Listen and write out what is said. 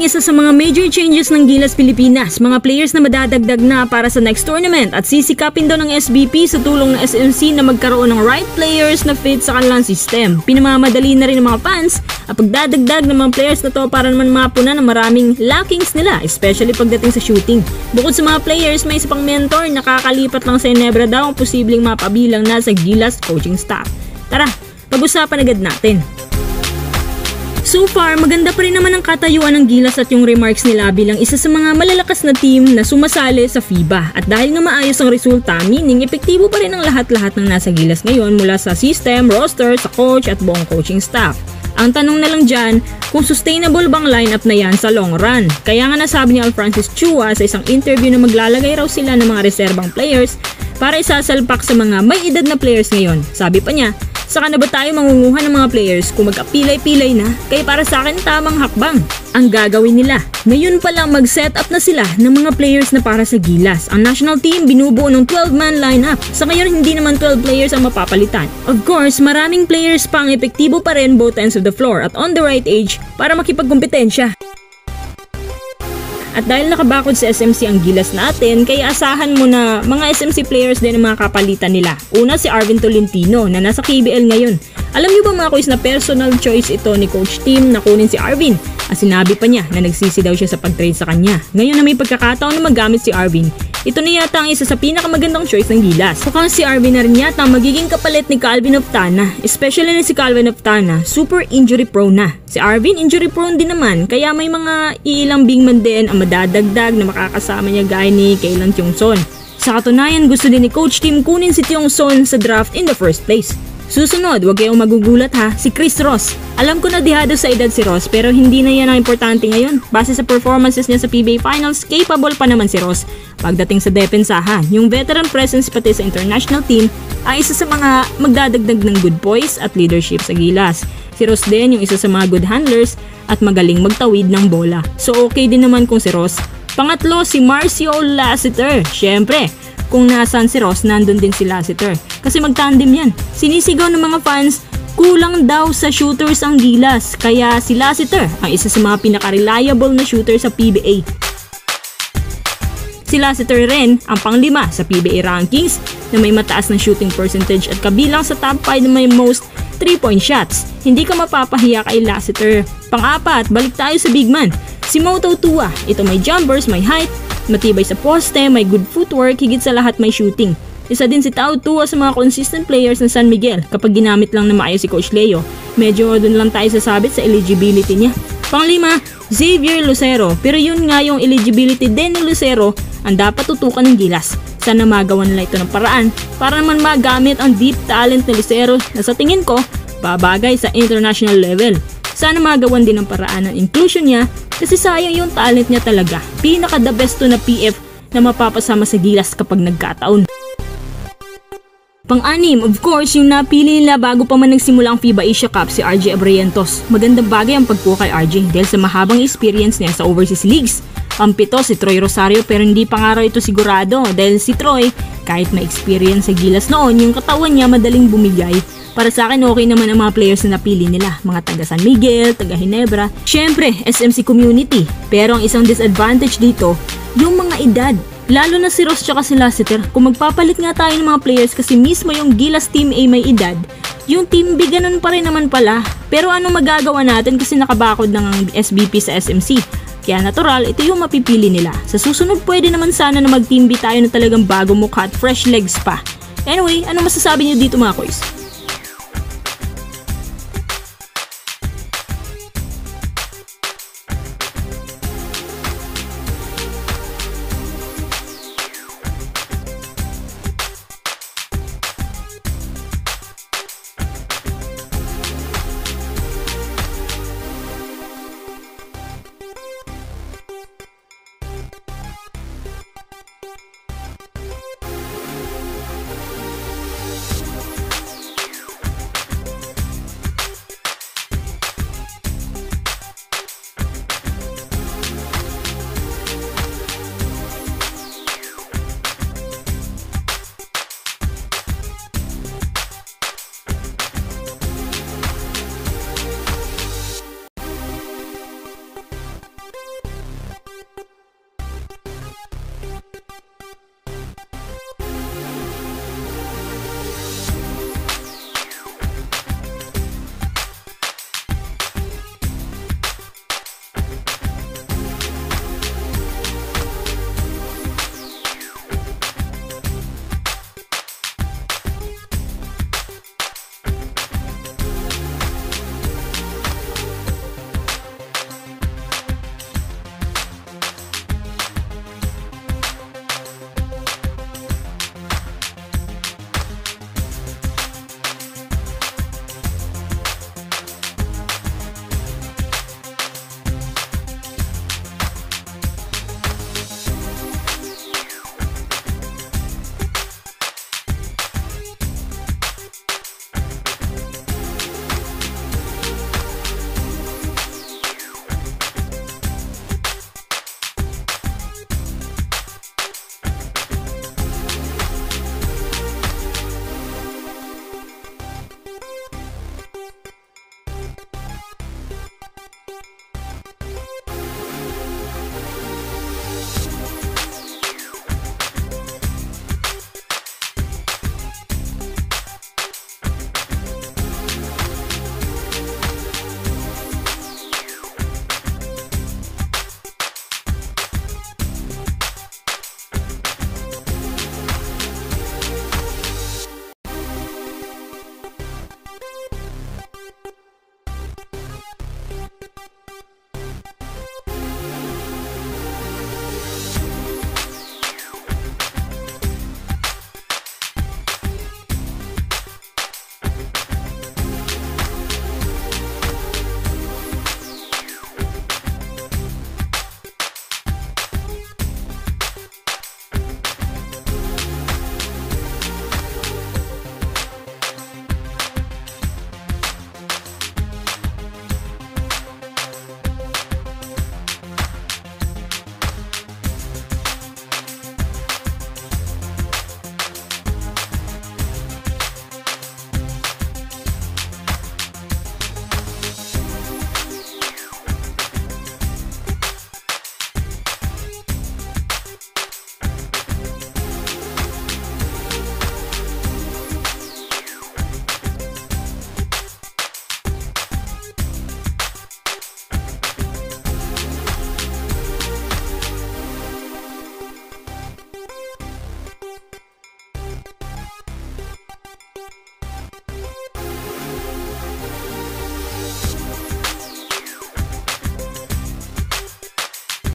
magiging isa sa mga major changes ng Gilas Pilipinas, mga players na madadagdag na para sa next tournament at sisikapin daw ng SBP sa tulong ng SMC na magkaroon ng right players na fit sa kanilang system. Pinamamadali na rin ng mga fans at pagdadagdag ng mga players na to para naman mapunan ng maraming lackings nila, especially pagdating sa shooting. Bukod sa mga players, may isa pang mentor, nakakalipat lang sa Ginebra daw ang posibleng mapabilang na sa Gilas coaching staff. Tara, pag-usapan agad natin. So far, maganda pa rin naman ang katayuan ng Gilas at yung remarks nila bilang isa sa mga malalakas na team na sumasali sa FIBA. At dahil nga maayos ang resulta, meaning epektibo pa rin ang lahat-lahat ng nasa Gilas ngayon mula sa system, roster, sa coach at buong coaching staff. Ang tanong na lang dyan, kung sustainable bang lineup na yan sa long run. Kaya nga nasabi ni Francis Chua sa isang interview na maglalagay raw sila ng mga reserbang players para isasalpak sa mga may edad na players ngayon. Sabi pa niya, saka na ba tayo mangunguha ng mga players kung mag-apilay-pilay na? Kaya para sa akin tamang hakbang ang gagawin nila. Ngayon pa lang mag-set up na sila ng mga players na para sa Gilas. Ang national team binubuo ng 12-man lineup. Sa ngayon hindi naman 12 players ang mapapalitan. Of course, maraming players pa ang epektibo pa rin both ends of the floor at on the right age para makipagkompetensya. At dahil nakabakod sa SMC ang Gilas natin, kaya asahan mo na mga SMC players din ang mga kapalitan nila. Una si Arvin Tolentino na nasa KBL ngayon. Alam niyo ba mga kuis na personal choice ito ni Coach Tim na kunin si Arvin? At sinabi pa niya na nagsisi daw siya sa pag-trade sa kanya. Ngayon na may pagkakataon na magamit si Arvin, ito na yata ang isa sa pinakamagandang choice ng Gilas. Mukhang si Arvin na rin yata ang magiging kapalit ni Calvin Oftana. Especially na si Calvin Oftana, super injury prone na. Si Arvin injury prone din naman, kaya may mga iilang big man din ang madadagdag na makakasama niya gaya ni Kailan Tiongson. Sa katunayan, gusto din ni Coach Tim kunin si Tiongson sa draft in the first place. Susunod, huwag kayong magugulat ha, si Chris Ross. Alam ko na dihado sa edad si Ross pero hindi na yan ang importante ngayon. Base sa performances niya sa PBA Finals, capable pa naman si Ross. Pagdating sa depensahan, yung veteran presence pati sa international team ay isa sa mga magdadagdag ng good poise at leadership sa Gilas. Si Ross din yung isa sa mga good handlers at magaling magtawid ng bola. So okay din naman kung si Ross. Pangatlo, si Marcio Lassiter. Syempre, kung nasaan si Ross, nandun din si Lassiter. Kasi magtandem yan. Sinisigaw ng mga fans, kulang daw sa shooters ang Gilas. Kaya si Lassiter ang isa sa mga pinaka-reliable na shooter sa PBA. Si Lassiter rin ang panglima sa PBA rankings na may mataas na shooting percentage at kabilang sa top 5 na may most 3-point shots. Hindi ka mapapahiya kay Lassiter. Pang-apat, balik tayo sa big man. Si Moto Tua. Ito may jumpers, may height, matibay sa poste, may good footwork, higit sa lahat may shooting. Isa din si Tao Tua sa mga consistent players ng San Miguel kapag ginamit lang na maayos si Coach Leo. Medyo dun lang tayo sasabit sa eligibility niya. Panglima, Xavier Lucero. Pero yun nga yung eligibility din ni Lucero ang dapat tutukan ng Gilas. Sana magawan nila ito ng paraan para naman magamit ang deep talent ni Lucero na sa tingin ko babagay sa international level. Sana magawan din ng paraan ng inclusion niya kasi sayang yung talent niya talaga. Pinaka the best to na PF na mapapasama sa Gilas kapag nagkataon. Pang-anim, of course, yung napili nila bago pa man nagsimula ang FIBA Asia Cup si RJ Abrientos. Magandang bagay ang pagkuha kay RJ dahil sa mahabang experience niya sa overseas leagues. Pang-pito si Troy Rosario pero hindi pa nga raw ito sigurado dahil si Troy, kahit may experience sa Gilas noon, yung katawan niya madaling bumigay. Para sa akin, okay naman ang mga players na napili nila. Mga taga San Miguel, taga Ginebra. Syempre, SMC community. Pero ang isang disadvantage dito, yung mga edad. Lalo na si Ross tsaka si Lassiter. Kung magpapalit nga tayo ng mga players kasi mismo yung Gilas Team A may edad, yung Team B ganun pa rin naman pala. Pero ano magagawa natin kasi nakabakod ng SBP sa SMC. Kaya natural, ito yung mapipili nila. Sa susunod, pwede naman sana na mag-Team B tayo na talagang bago mukha at fresh legs pa. Anyway, ano masasabi niyo dito mga koys?